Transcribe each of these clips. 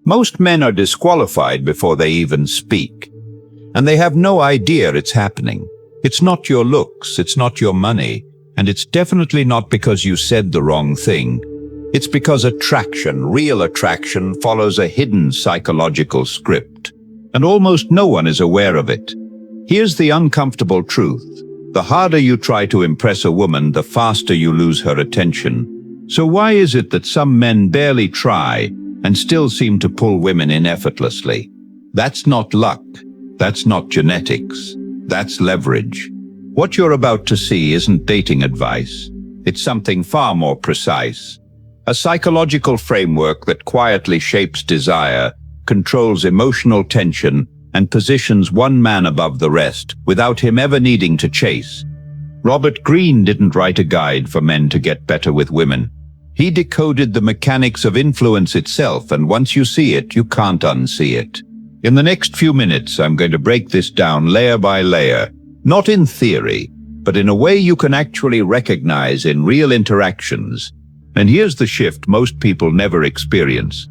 Most men are disqualified before they even speak. And they have no idea it's happening. It's not your looks, it's not your money, and it's definitely not because you said the wrong thing. It's because attraction, real attraction, follows a hidden psychological script. And almost no one is aware of it. Here's the uncomfortable truth. The harder you try to impress a woman, the faster you lose her attention. So why is it that some men barely try and still seem to pull women in effortlessly? That's not luck. That's not genetics. That's leverage. What you're about to see isn't dating advice. It's something far more precise. A psychological framework that quietly shapes desire, controls emotional tension, and positions one man above the rest without him ever needing to chase. Robert Greene didn't write a guide for men to get better with women. He decoded the mechanics of influence itself, and once you see it, you can't unsee it. In the next few minutes, I'm going to break this down layer by layer, not in theory, but in a way you can actually recognize in real interactions. And here's the shift most people never experience.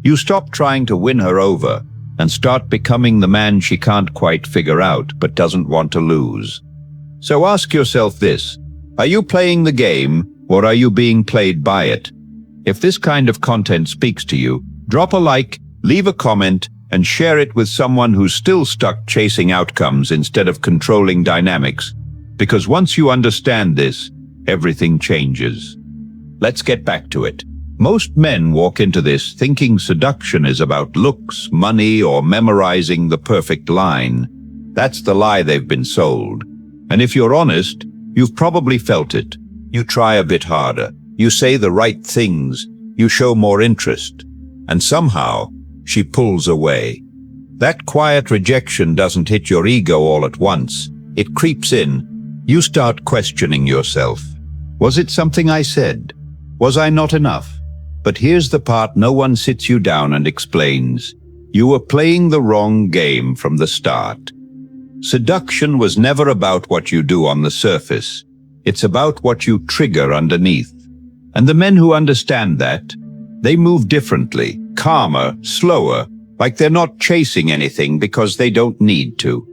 You stop trying to win her over and start becoming the man she can't quite figure out but doesn't want to lose. So ask yourself this: are you playing the game, or are you being played by it? If this kind of content speaks to you, drop a like, leave a comment, and share it with someone who's still stuck chasing outcomes instead of controlling dynamics. Because once you understand this, everything changes. Let's get back to it. Most men walk into this thinking seduction is about looks, money, or memorizing the perfect line. That's the lie they've been sold. And if you're honest, you've probably felt it. You try a bit harder. You say the right things. You show more interest. And somehow, she pulls away. That quiet rejection doesn't hit your ego all at once. It creeps in. You start questioning yourself. Was it something I said? Was I not enough? But here's the part no one sits you down and explains. You were playing the wrong game from the start. Seduction was never about what you do on the surface. It's about what you trigger underneath. And the men who understand that, they move differently, calmer, slower, like they're not chasing anything because they don't need to.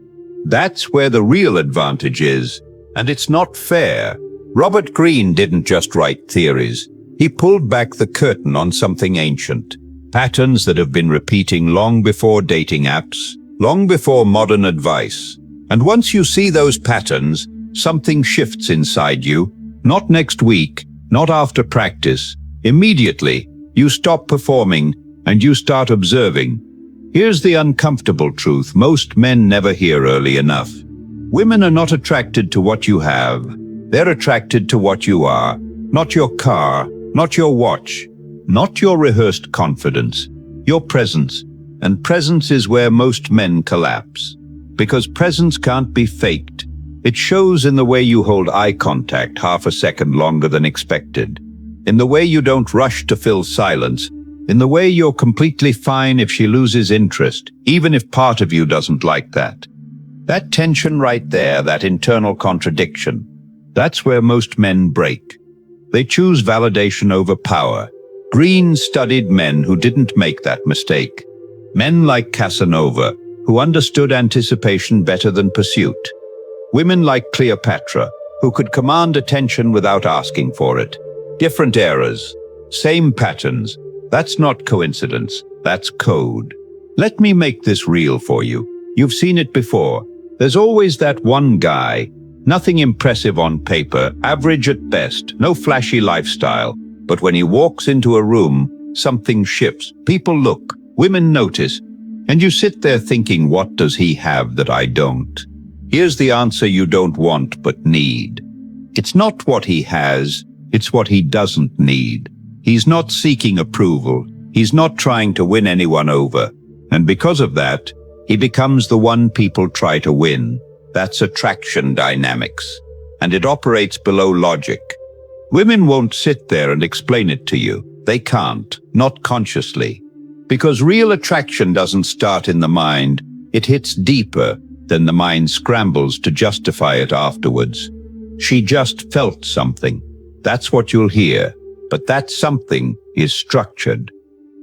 That's where the real advantage is, and it's not fair. Robert Greene didn't just write theories. He pulled back the curtain on something ancient, patterns that have been repeating long before dating apps, long before modern advice. And once you see those patterns, something shifts inside you, not next week, not after practice. Immediately, you stop performing and you start observing. Here's the uncomfortable truth most men never hear early enough. Women are not attracted to what you have. They're attracted to what you are. Not your car, not your watch, not your rehearsed confidence, your presence. And presence is where most men collapse. Because presence can't be faked. It shows in the way you hold eye contact half a second longer than expected. In the way you don't rush to fill silence. In the way you're completely fine if she loses interest, even if part of you doesn't like that. That tension right there, that internal contradiction, that's where most men break. They choose validation over power. Greene studied men who didn't make that mistake. Men like Casanova, who understood anticipation better than pursuit. Women like Cleopatra, who could command attention without asking for it. Different eras, same patterns. That's not coincidence, that's code. Let me make this real for you. You've seen it before. There's always that one guy, nothing impressive on paper, average at best, no flashy lifestyle. But when he walks into a room, something shifts. People look, women notice, and you sit there thinking, what does he have that I don't? Here's the answer you don't want but need. It's not what he has, it's what he doesn't need. He's not seeking approval. He's not trying to win anyone over. And because of that, he becomes the one people try to win. That's attraction dynamics. And it operates below logic. Women won't sit there and explain it to you. They can't, not consciously. Because real attraction doesn't start in the mind. It hits deeper, then the mind scrambles to justify it afterwards. She just felt something. That's what you'll hear. But that something is structured.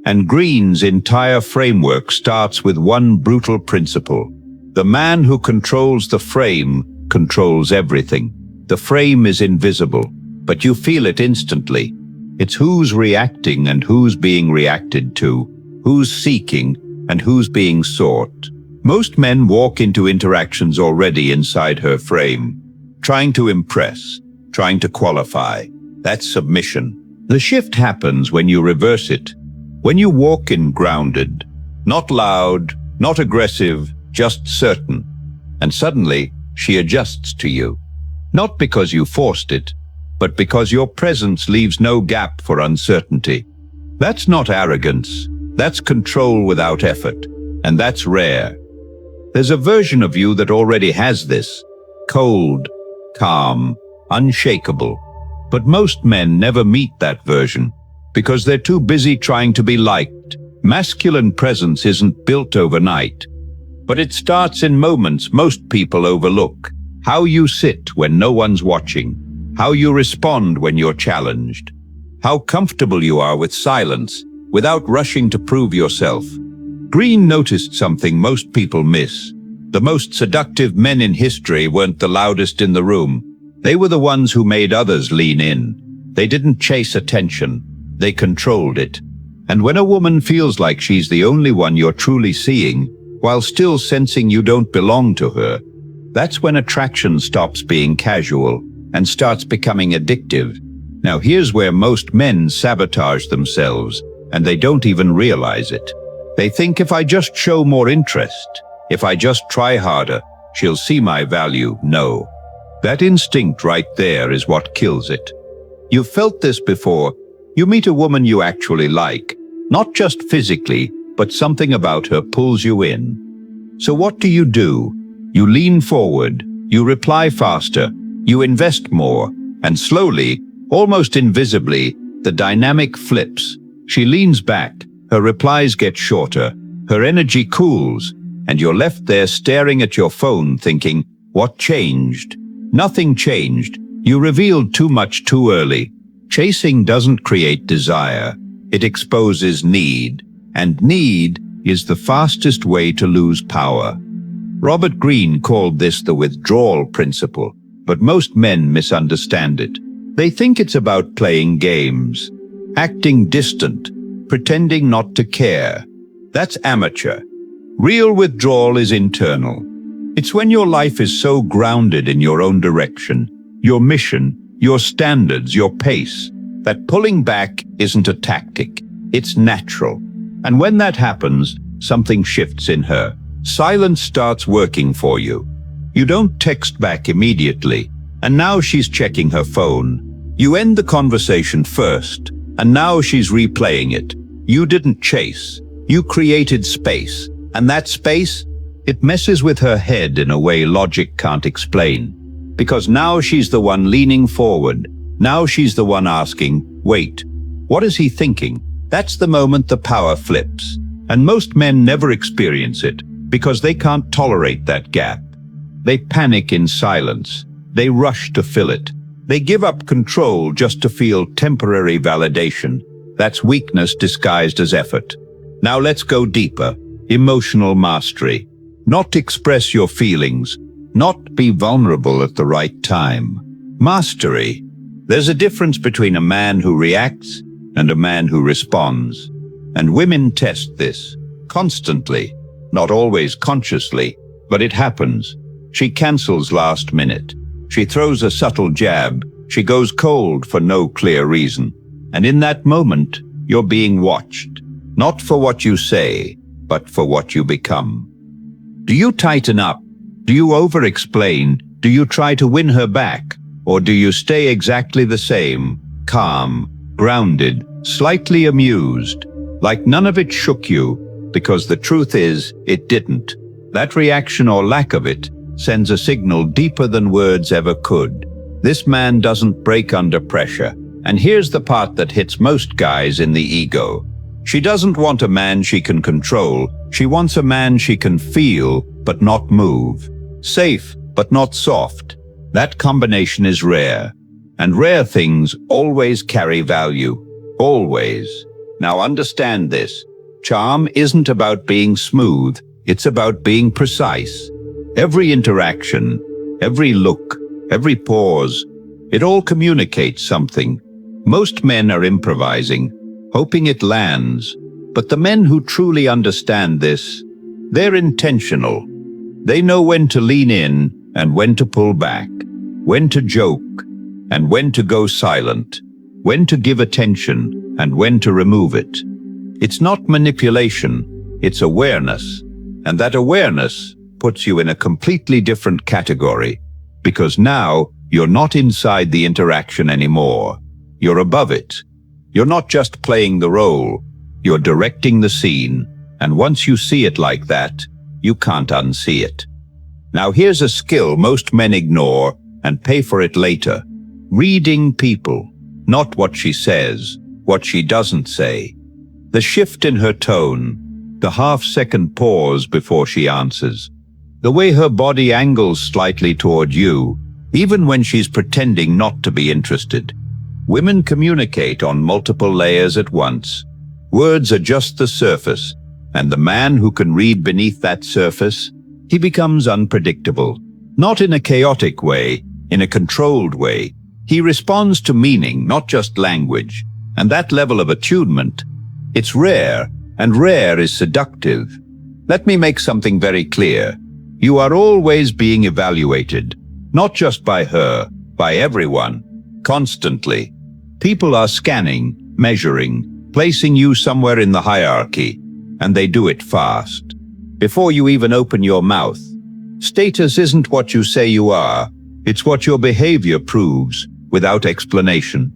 And Greene's entire framework starts with one brutal principle. The man who controls the frame controls everything. The frame is invisible, but you feel it instantly. It's who's reacting and who's being reacted to, who's seeking and who's being sought. Most men walk into interactions already inside her frame, trying to impress, trying to qualify. That's submission. The shift happens when you reverse it. When you walk in grounded, not loud, not aggressive, just certain. And suddenly, she adjusts to you. Not because you forced it, but because your presence leaves no gap for uncertainty. That's not arrogance. That's control without effort. And that's rare. There's a version of you that already has this. Cold, calm, unshakable. But most men never meet that version because they're too busy trying to be liked. Masculine presence isn't built overnight, but it starts in moments most people overlook. How you sit when no one's watching, how you respond when you're challenged, how comfortable you are with silence without rushing to prove yourself. Greene noticed something most people miss. The most seductive men in history weren't the loudest in the room. They were the ones who made others lean in. They didn't chase attention. They controlled it. And when a woman feels like she's the only one you're truly seeing, while still sensing you don't belong to her, that's when attraction stops being casual and starts becoming addictive. Now here's where most men sabotage themselves, and they don't even realize it. They think if I just show more interest, if I just try harder, she'll see my value. No. That instinct right there is what kills it. You've felt this before. You meet a woman you actually like, not just physically, but something about her pulls you in. So what do? You lean forward, you reply faster, you invest more, and slowly, almost invisibly, the dynamic flips. She leans back, her replies get shorter, her energy cools, and you're left there staring at your phone thinking, what changed? Nothing changed. You revealed too much too early. Chasing doesn't create desire. It exposes need. And need is the fastest way to lose power. Robert Greene called this the withdrawal principle, but most men misunderstand it. They think it's about playing games, acting distant, pretending not to care. That's amateur. Real withdrawal is internal. It's when your life is so grounded in your own direction, your mission, your standards, your pace, that pulling back isn't a tactic, it's natural. And when that happens, something shifts in her. Silence starts working for you. You don't text back immediately, and now she's checking her phone. You end the conversation first, and now she's replaying it. You didn't chase, you created space, and that space, it messes with her head in a way logic can't explain. Because now she's the one leaning forward. Now she's the one asking, wait, what is he thinking? That's the moment the power flips. And most men never experience it because they can't tolerate that gap. They panic in silence. They rush to fill it. They give up control just to feel temporary validation. That's weakness disguised as effort. Now let's go deeper. Emotional mastery. Not express your feelings. Not be vulnerable at the right time. Mastery. There's a difference between a man who reacts and a man who responds. And women test this constantly, not always consciously, but it happens. She cancels last minute. She throws a subtle jab. She goes cold for no clear reason. And in that moment, you're being watched, not for what you say, but for what you become. Do you tighten up? Do you over-explain? Do you try to win her back? Or do you stay exactly the same, calm, grounded, slightly amused, like none of it shook you, because the truth is, it didn't. That reaction or lack of it sends a signal deeper than words ever could. This man doesn't break under pressure. And here's the part that hits most guys in the ego. She doesn't want a man she can control. She wants a man she can feel, but not move. Safe, but not soft. That combination is rare. And rare things always carry value. Always. Now understand this. Charm isn't about being smooth, it's about being precise. Every interaction, every look, every pause, it all communicates something. Most men are improvising, hoping it lands. But the men who truly understand this, they're intentional. They know when to lean in and when to pull back, when to joke and when to go silent, when to give attention and when to remove it. It's not manipulation, it's awareness. And that awareness puts you in a completely different category, because now you're not inside the interaction anymore. You're above it. You're not just playing the role, you're directing the scene. And once you see it like that, you can't unsee it. Now here's a skill most men ignore and pay for it later. Reading people. Not what she says, what she doesn't say. The shift in her tone, the half-second pause before she answers. The way her body angles slightly toward you, even when she's pretending not to be interested. Women communicate on multiple layers at once. Words are just the surface, and the man who can read beneath that surface, he becomes unpredictable. Not in a chaotic way, in a controlled way. He responds to meaning, not just language. And that level of attunement, it's rare, and rare is seductive. Let me make something very clear. You are always being evaluated, not just by her, by everyone, constantly. People are scanning, measuring, placing you somewhere in the hierarchy, and they do it fast. Before you even open your mouth. Status isn't what you say you are, it's what your behavior proves, without explanation.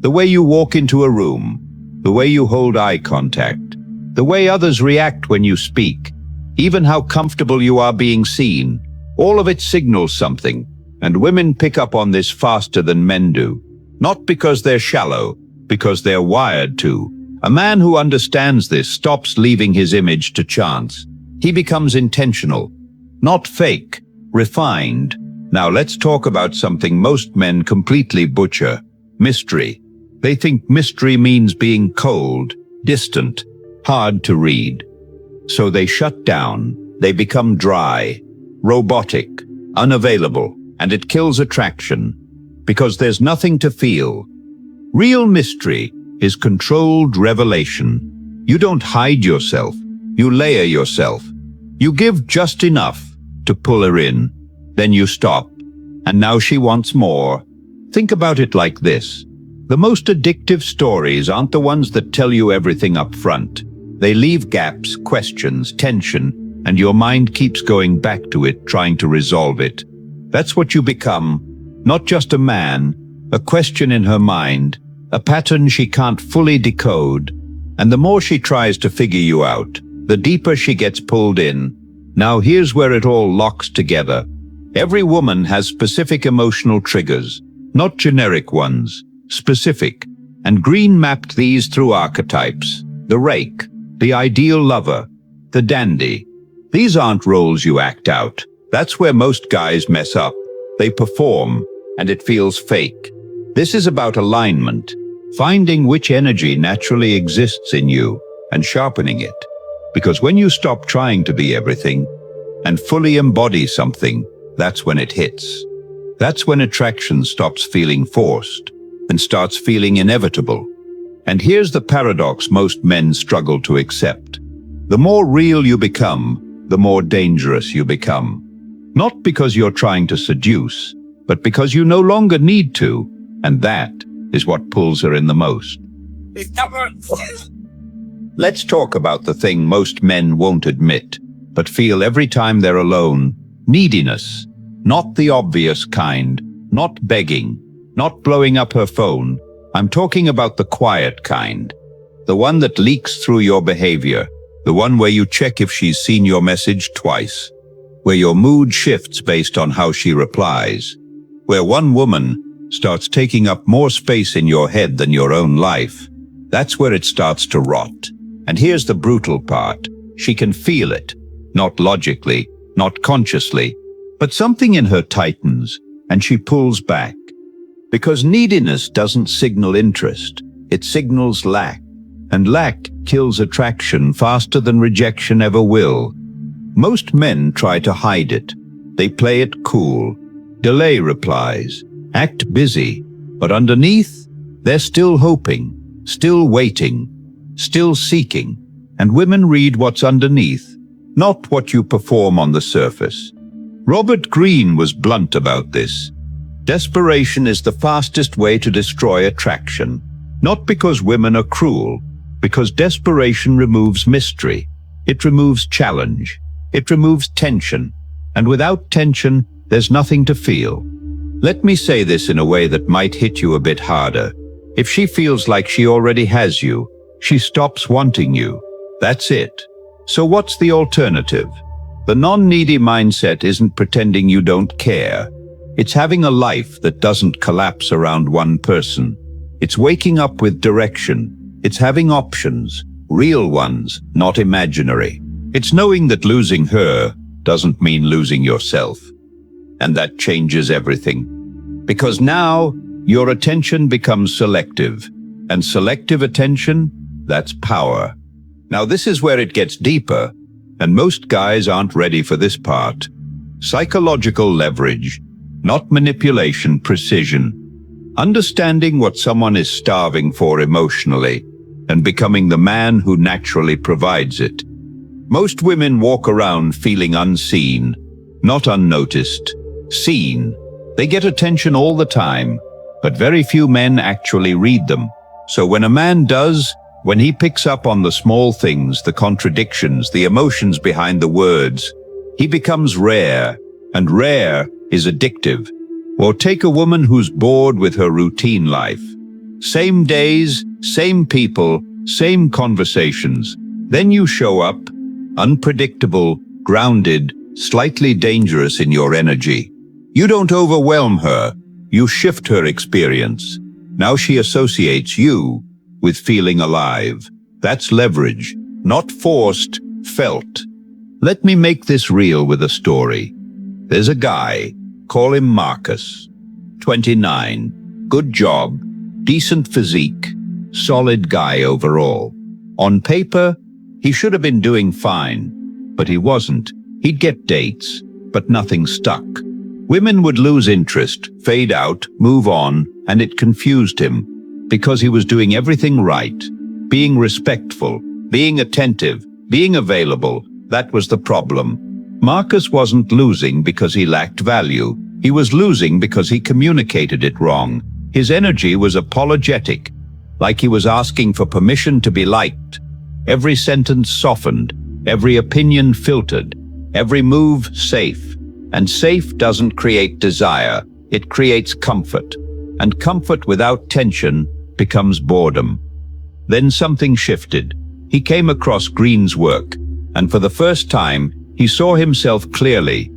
The way you walk into a room, the way you hold eye contact, the way others react when you speak, even how comfortable you are being seen, all of it signals something, and women pick up on this faster than men do. Not because they're shallow, because they're wired to. A man who understands this stops leaving his image to chance. He becomes intentional, not fake, refined. Now let's talk about something most men completely butcher: mystery. They think mystery means being cold, distant, hard to read. So they shut down, they become dry, robotic, unavailable, and it kills attraction, because there's nothing to feel. Real mystery is controlled revelation. You don't hide yourself, you layer yourself. You give just enough to pull her in, then you stop, and now she wants more. Think about it like this. The most addictive stories aren't the ones that tell you everything up front. They leave gaps, questions, tension, and your mind keeps going back to it, trying to resolve it. That's what you become, not just a man, a question in her mind, a pattern she can't fully decode. And the more she tries to figure you out, the deeper she gets pulled in. Now here's where it all locks together. Every woman has specific emotional triggers, not generic ones, specific. And Greene mapped these through archetypes. The rake, the ideal lover, the dandy. These aren't roles you act out. That's where most guys mess up. They perform, and it feels fake. This is about alignment, finding which energy naturally exists in you and sharpening it. Because when you stop trying to be everything and fully embody something, that's when it hits. That's when attraction stops feeling forced and starts feeling inevitable. And here's the paradox most men struggle to accept. The more real you become, the more dangerous you become. Not because you're trying to seduce, but because you no longer need to, and that is what pulls her in the most. Let's talk about the thing most men won't admit, but feel every time they're alone. Neediness. Not the obvious kind, not begging, not blowing up her phone. I'm talking about the quiet kind. The one that leaks through your behavior. The one where you check if she's seen your message twice. Where your mood shifts based on how she replies. Where one woman starts taking up more space in your head than your own life. That's where it starts to rot. And here's the brutal part. She can feel it. Not logically, not consciously, but something in her tightens, and she pulls back. Because neediness doesn't signal interest, it signals lack. and lack kills attraction faster than rejection ever will. Most men try to hide it. They play it cool, delay replies, act busy, but underneath, they're still hoping, still waiting, still seeking, and women read what's underneath, not what you perform on the surface. Robert Greene was blunt about this. Desperation is the fastest way to destroy attraction, not because women are cruel, because desperation removes mystery, it removes challenge, it removes tension, and without tension, there's nothing to feel. Let me say this in a way that might hit you a bit harder. If she feels like she already has you, she stops wanting you. That's it. So what's the alternative? The non-needy mindset isn't pretending you don't care. It's having a life that doesn't collapse around one person. It's waking up with direction. It's having options, real ones, not imaginary. It's knowing that losing her doesn't mean losing yourself. And that changes everything. Because now, your attention becomes selective. And selective attention, that's power. Now this is where it gets deeper, and most guys aren't ready for this part. Psychological leverage, not manipulation, precision. Understanding what someone is starving for emotionally, and becoming the man who naturally provides it. Most women walk around feeling unseen, not unnoticed, seen. They get attention all the time, but very few men actually read them. So when a man does, when he picks up on the small things, the contradictions, the emotions behind the words, he becomes rare, and rare is addictive. Or take a woman who's bored with her routine life. Same days, same people, same conversations. Then you show up, unpredictable, grounded, slightly dangerous in your energy. You don't overwhelm her, you shift her experience. Now she associates you with feeling alive. That's leverage, not forced, felt. Let me make this real with a story. There's a guy, call him Marcus, 29, good job, decent physique, solid guy overall. On paper, he should have been doing fine, but he wasn't. He'd get dates, but nothing stuck. Women would lose interest, fade out, move on, and it confused him. Because he was doing everything right, being respectful, being attentive, being available, that was the problem. Marcus wasn't losing because he lacked value. He was losing because he communicated it wrong. His energy was apologetic, like he was asking for permission to be liked. Every sentence softened, every opinion filtered, every move safe. And safe doesn't create desire, it creates comfort. And comfort without tension becomes boredom. Then something shifted. He came across Greene's work, and for the first time, he saw himself clearly,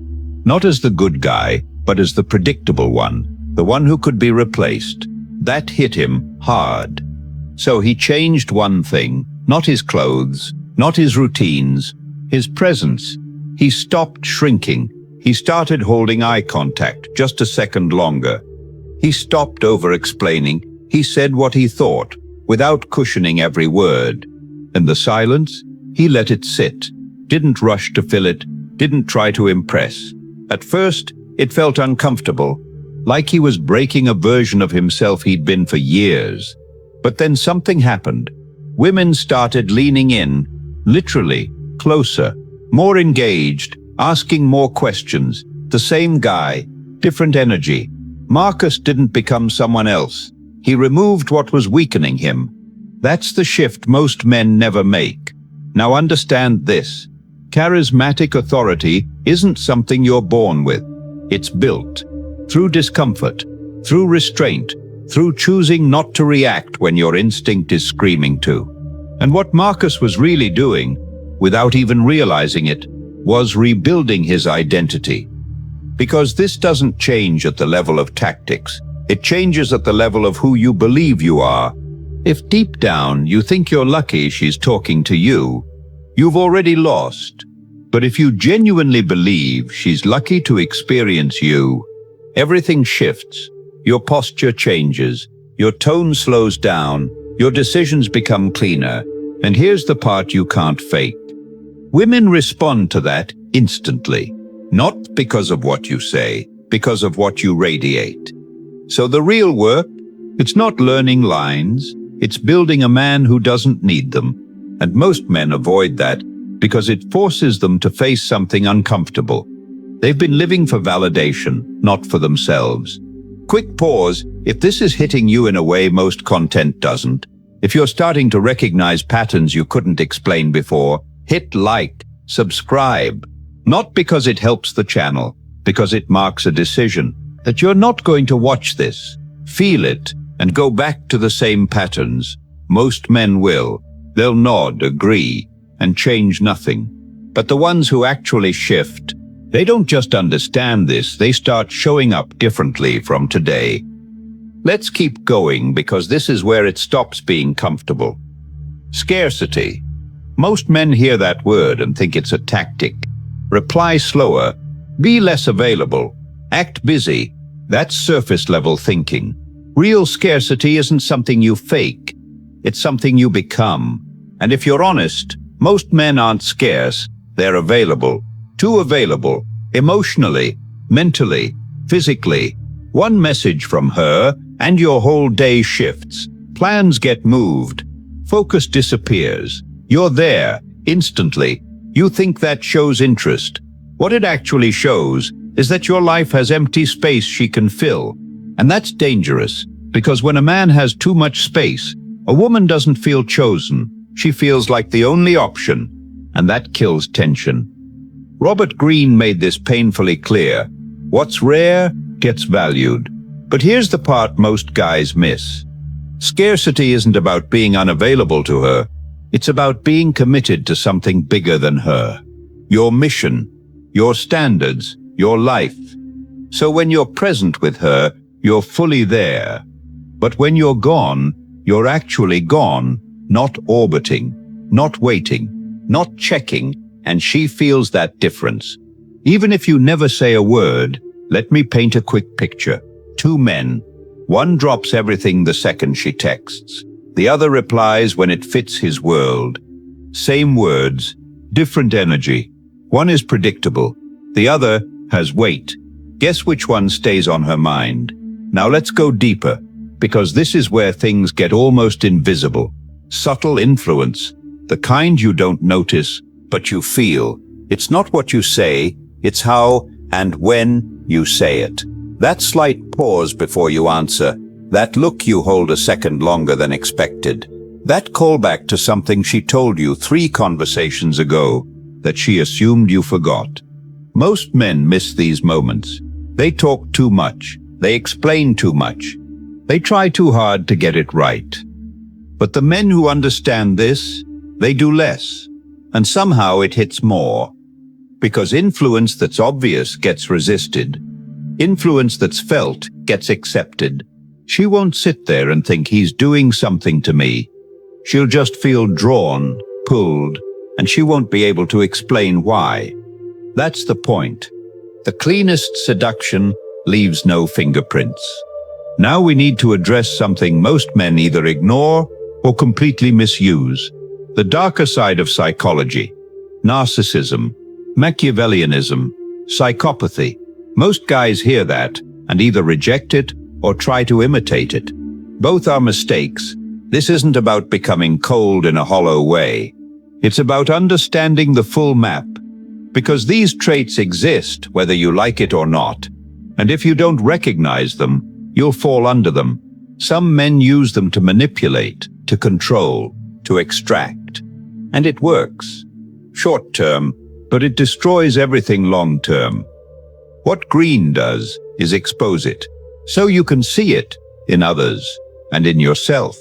not as the good guy, but as the predictable one, the one who could be replaced. That hit him hard. So he changed one thing, not his clothes, not his routines, his presence. He stopped shrinking. He started holding eye contact just a second longer. He stopped over-explaining. He said what he thought, without cushioning every word. In the silence, he let it sit, didn't rush to fill it, didn't try to impress. At first, it felt uncomfortable, like he was breaking a version of himself he'd been for years. But then something happened. Women started leaning in, literally, closer, more engaged, asking more questions. The same guy, different energy. Marcus didn't become someone else. He removed what was weakening him. That's the shift most men never make. Now understand this. Charismatic authority isn't something you're born with. It's built. Through discomfort, through restraint, through choosing not to react when your instinct is screaming to. And what Marcus was really doing, without even realizing it, was rebuilding his identity. Because this doesn't change at the level of tactics. It changes at the level of who you believe you are. If deep down you think you're lucky she's talking to you, you've already lost. But if you genuinely believe she's lucky to experience you, everything shifts. Your posture changes, your tone slows down, Your decisions become cleaner, and here's the part you can't fake. Women respond to that instantly, not because of what you say, because of what you radiate. So the real work, it's not learning lines, it's building a man who doesn't need them. And most men avoid that because it forces them to face something uncomfortable. They've been living for validation, not for themselves. Quick pause. If this is hitting you in a way most content doesn't, if you're starting to recognize patterns you couldn't explain before, hit like, subscribe. Not because it helps the channel, because it marks a decision that you're not going to watch this, feel it, and go back to the same patterns. Most men will. They'll nod, agree, and change nothing. But the ones who actually shift, they don't just understand this, they start showing up differently from today. Let's keep going because this is where it stops being comfortable. Scarcity. Most men hear that word and think it's a tactic. Reply slower, be less available, act busy. That's surface-level thinking. Real scarcity isn't something you fake, it's something you become. And if you're honest, most men aren't scarce, they're available. Too available, emotionally, mentally, physically. One message from her, and your whole day shifts. Plans get moved. Focus disappears. You're there, instantly. You think that shows interest. What it actually shows is that your life has empty space she can fill. And that's dangerous, because when a man has too much space, a woman doesn't feel chosen. She feels like the only option, and that kills tension. Robert Greene made this painfully clear. What's rare gets valued. But here's the part most guys miss. Scarcity isn't about being unavailable to her. It's about being committed to something bigger than her. Your mission, your standards, your life. So when you're present with her, you're fully there. But when you're gone, you're actually gone, not orbiting, not waiting, not checking, and she feels that difference. Even if you never say a word, let me paint a quick picture. Two men. One drops everything the second she texts. The other replies when it fits his world. Same words, different energy. One is predictable. The other has weight. Guess which one stays on her mind? Now let's go deeper, because this is where things get almost invisible. Subtle influence, the kind you don't notice, but you feel. It's not what you say, it's how and when you say it. That slight pause before you answer, that look you hold a second longer than expected, that callback to something she told you 3 conversations ago that she assumed you forgot. Most men miss these moments. They talk too much. They explain too much. They try too hard to get it right. But the men who understand this, they do less. And somehow it hits more. Because influence that's obvious gets resisted. Influence that's felt gets accepted. She won't sit there and think he's doing something to me. She'll just feel drawn, pulled, and she won't be able to explain why. That's the point. The cleanest seduction leaves no fingerprints. Now we need to address something most men either ignore or completely misuse. The darker side of psychology. Narcissism, Machiavellianism, psychopathy. Most guys hear that and either reject it or try to imitate it. Both are mistakes. This isn't about becoming cold in a hollow way. It's about understanding the full map. Because these traits exist whether you like it or not. And if you don't recognize them, you'll fall under them. Some men use them to manipulate, to control, to extract. And it works. Short term, but it destroys everything long term. What Greene does is expose it, so you can see it in others and in yourself.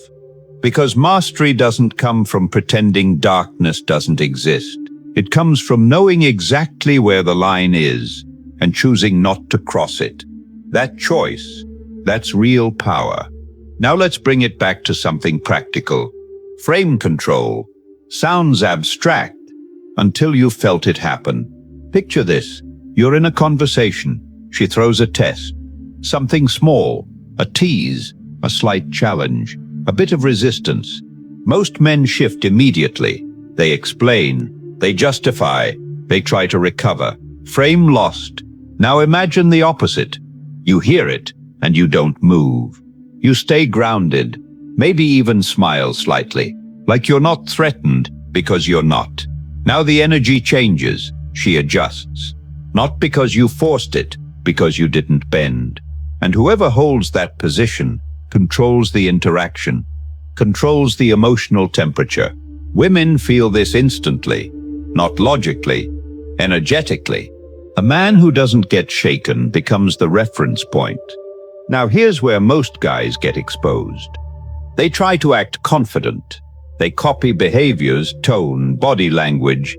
Because mastery doesn't come from pretending darkness doesn't exist. It comes from knowing exactly where the line is and choosing not to cross it. That choice, that's real power. Now let's bring it back to something practical. Frame control sounds abstract until you felt it happen. Picture this. You're in a conversation. She throws a test. Something small, a tease, a slight challenge. a bit of resistance. Most men shift immediately. They explain, they justify, they try to recover. Frame lost. Now imagine the opposite. You hear it, and you don't move. You stay grounded, maybe even smile slightly, like you're not threatened because you're not. Now the energy changes. She adjusts. Not because you forced it, because you didn't bend. And whoever holds that position controls the interaction, controls the emotional temperature. Women feel this instantly, not logically, energetically. A man who doesn't get shaken becomes the reference point. Now here's where most guys get exposed. They try to act confident. They copy behaviors, tone, body language,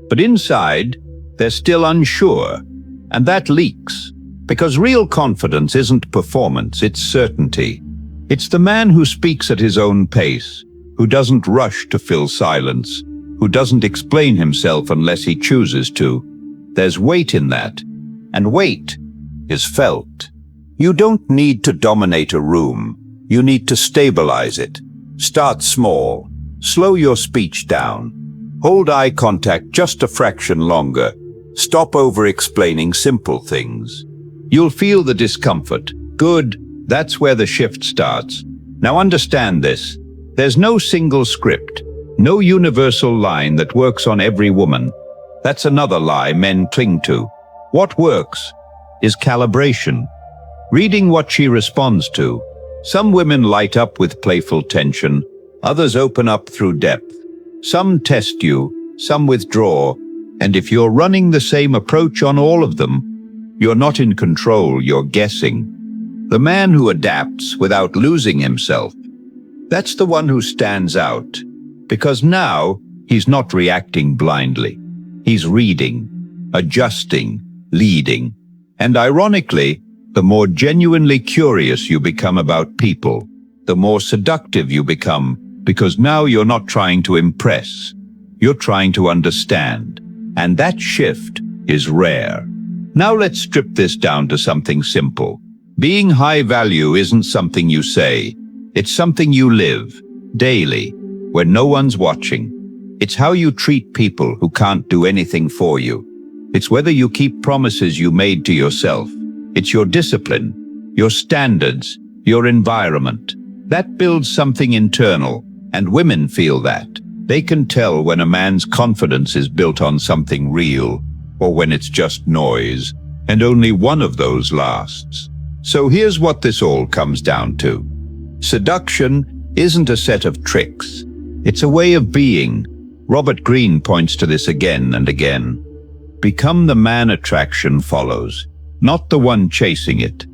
but inside, they're still unsure, and that leaks. Because real confidence isn't performance, it's certainty. It's the man who speaks at his own pace, who doesn't rush to fill silence, who doesn't explain himself unless he chooses to. There's weight in that, and weight is felt. You don't need to dominate a room. You need to stabilize it. Start small. Slow your speech down. Hold eye contact just a fraction longer. Stop over-explaining simple things. You'll feel the discomfort. Good, that's where the shift starts. Now understand this. There's no single script, no universal line that works on every woman. That's another lie men cling to. What works is calibration. Reading what she responds to. Some women light up with playful tension, others open up through depth. Some test you, some withdraw, and if you're running the same approach on all of them, you're not in control, you're guessing. The man who adapts without losing himself, that's the one who stands out. Because now, he's not reacting blindly. He's reading, adjusting, leading. And ironically, the more genuinely curious you become about people, the more seductive you become, because now you're not trying to impress. You're trying to understand. And that shift is rare. Now let's strip this down to something simple. Being high value isn't something you say. It's something you live, daily, when no one's watching. It's how you treat people who can't do anything for you. It's whether you keep promises you made to yourself. It's your discipline, your standards, your environment. That builds something internal, and women feel that. They can tell when a man's confidence is built on something real, or when it's just noise, and only one of those lasts. So here's what this all comes down to. Seduction isn't a set of tricks. It's a way of being. Robert Greene points to this again and again. Become the man attraction follows, not the one chasing it.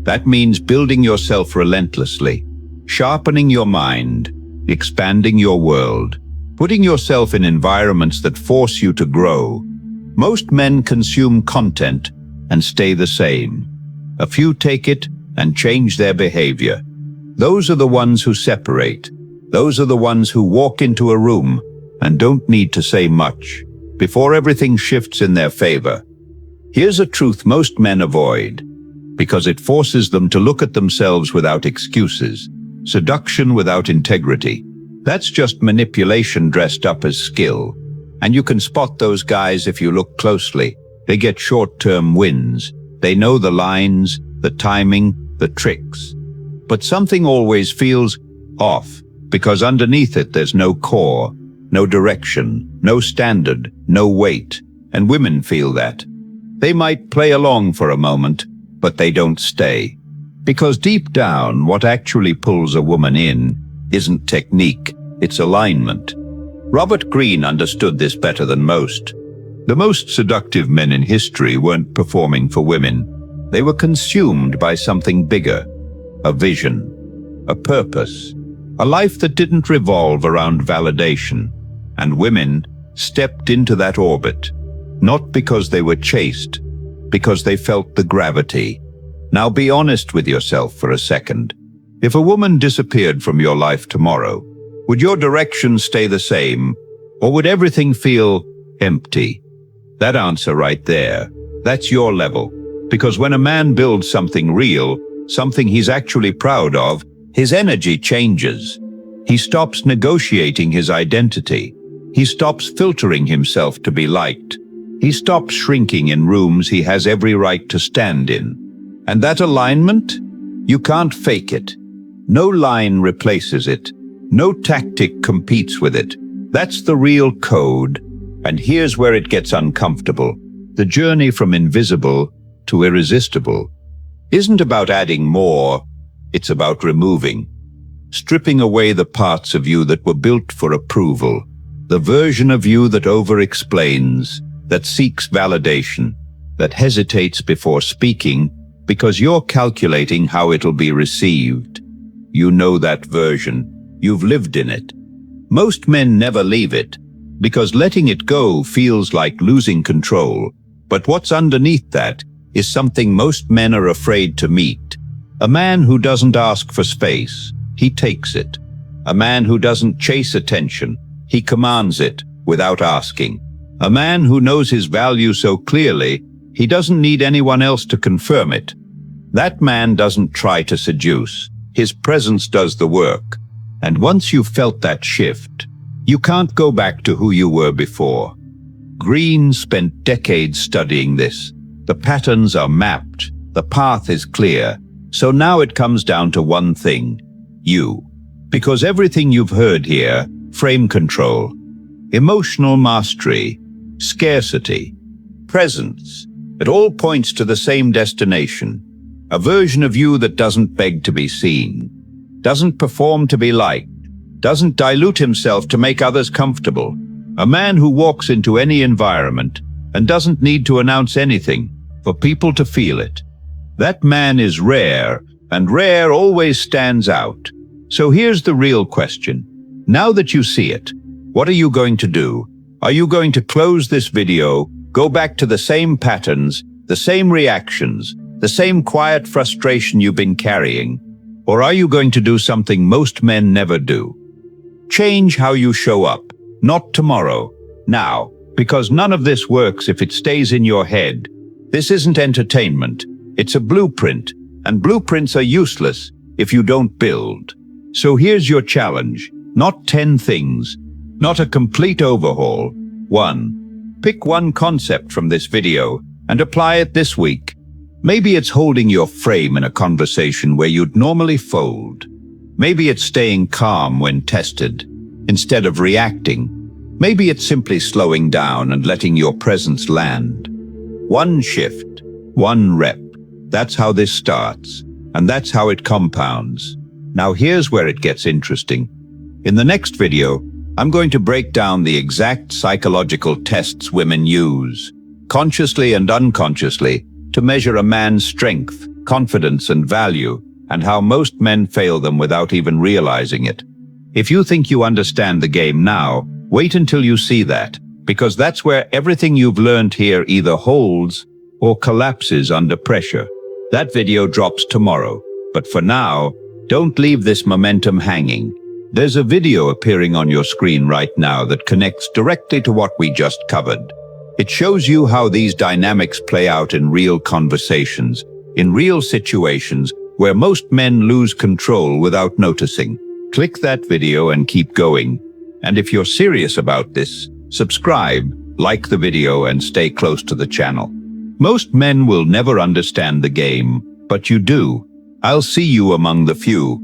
That means building yourself relentlessly, sharpening your mind, expanding your world, putting yourself in environments that force you to grow. Most men consume content and stay the same. A few take it and change their behavior. Those are the ones who separate. Those are the ones who walk into a room and don't need to say much before everything shifts in their favor. Here's a truth most men avoid, because it forces them to look at themselves without excuses. Seduction without integrity. That's just manipulation dressed up as skill. And you can spot those guys if you look closely. They get short-term wins. They know the lines, the timing, the tricks. But something always feels off, because underneath it there's no core, no direction, no standard, no weight. And women feel that. They might play along for a moment, but they don't stay. Because deep down, what actually pulls a woman in isn't technique, it's alignment. Robert Greene understood this better than most. The most seductive men in history weren't performing for women. They were consumed by something bigger, a vision, a purpose, a life that didn't revolve around validation. And women stepped into that orbit, not because they were chased, because they felt the gravity. Now be honest with yourself for a second. If a woman disappeared from your life tomorrow, would your direction stay the same, or would everything feel empty? That answer right there, that's your level. Because when a man builds something real, something he's actually proud of, His energy changes. He stops negotiating his identity. He stops filtering himself to be liked. He stops shrinking in rooms he has every right to stand in. And that alignment? You can't fake it. No line replaces it. No tactic competes with it. That's the real code. And here's where it gets uncomfortable. The journey from invisible to irresistible isn't about adding more, it's about removing. Stripping away the parts of you that were built for approval, the version of you that over-explains, that seeks validation, that hesitates before speaking because you're calculating how it'll be received. You know that version. You've lived in it. Most men never leave it, because letting it go feels like losing control. But what's underneath that is something most men are afraid to meet. A man who doesn't ask for space, he takes it. A man who doesn't chase attention, he commands it without asking. A man who knows his value so clearly, he doesn't need anyone else to confirm it. That man doesn't try to seduce. His presence does the work. And once you've felt that shift, you can't go back to who you were before. Greene spent decades studying this. The patterns are mapped. The path is clear. So now it comes down to one thing: you. Because everything you've heard here, frame control, emotional mastery, scarcity, presence, it all points to the same destination. A version of you that doesn't beg to be seen, doesn't perform to be liked, doesn't dilute himself to make others comfortable. A man who walks into any environment and doesn't need to announce anything for people to feel it. That man is rare, and rare always stands out. So here's the real question. Now that you see it, what are you going to do? Are you going to close this video, go back to the same patterns, the same reactions, the same quiet frustration you've been carrying? Or are you going to do something most men never do? Change how you show up, not tomorrow, now, because none of this works if it stays in your head. This isn't entertainment, it's a blueprint, and blueprints are useless if you don't build. So here's your challenge, not 10 things, not a complete overhaul. 1. Pick one concept from this video and apply it this week. Maybe it's holding your frame in a conversation where you'd normally fold. Maybe it's staying calm when tested, instead of reacting. Maybe it's simply slowing down and letting your presence land. One shift, one rep. That's how this starts, and that's how it compounds. Now here's where it gets interesting. In the next video, I'm going to break down the exact psychological tests women use, consciously and unconsciously, to measure a man's strength, confidence, and value, and how most men fail them without even realizing it. If you think you understand the game now, wait until you see that, because that's where everything you've learned here either holds or collapses under pressure. That video drops tomorrow, but for now, don't leave this momentum hanging. There's a video appearing on your screen right now that connects directly to what we just covered. It shows you how these dynamics play out in real conversations, in real situations where most men lose control without noticing. Click that video and keep going. And if you're serious about this, subscribe, like the video, and stay close to the channel. Most men will never understand the game, but you do. I'll see you among the few.